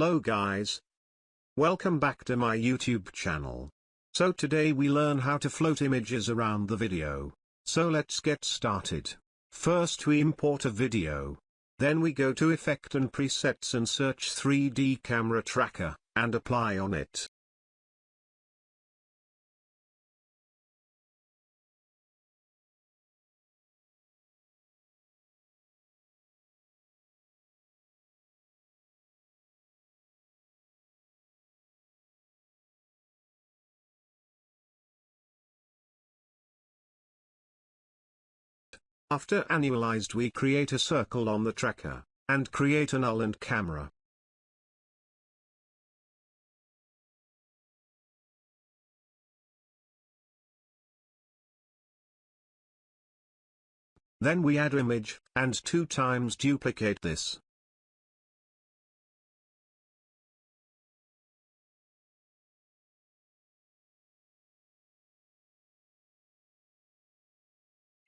Hello guys. Welcome back to my YouTube channel. So today we learn how to float images around the video. So let's get started. First we import a video. Then we go to Effect and Presets and search 3D Camera Tracker, and apply on it. After annualized we create a circle on the tracker, and create a null and camera. Then we add image, and 2 times duplicate this.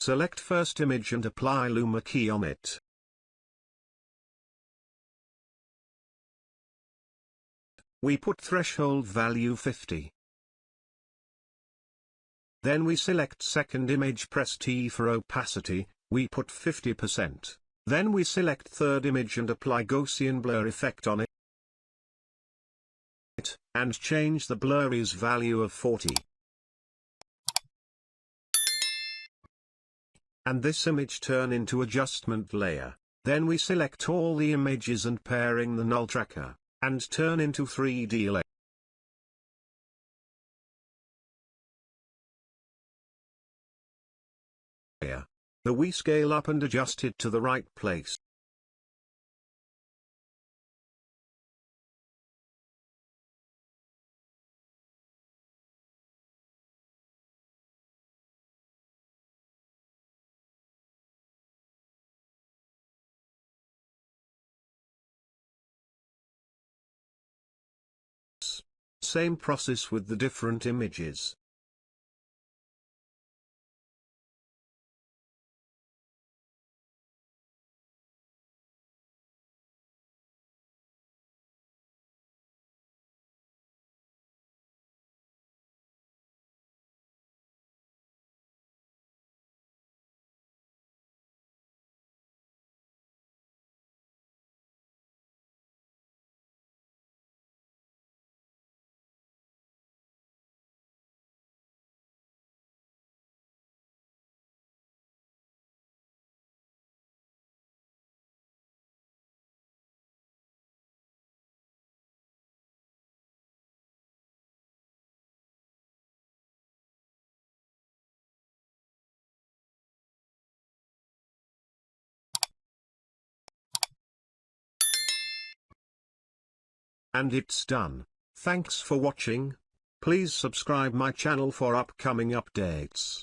Select first image and apply Luma key on it. We put threshold value 50. Then we select second image, press T for opacity, we put 50%. Then we select third image and apply Gaussian blur effect on it, and change the blurry's value of 40. And this image turn into adjustment layer. Then we select all the images and pairing the null tracker, and turn into 3D layer. We scale up and adjust it to the right place. Same process with the different images. And it's done. Thanks for watching. Please subscribe my channel for upcoming updates.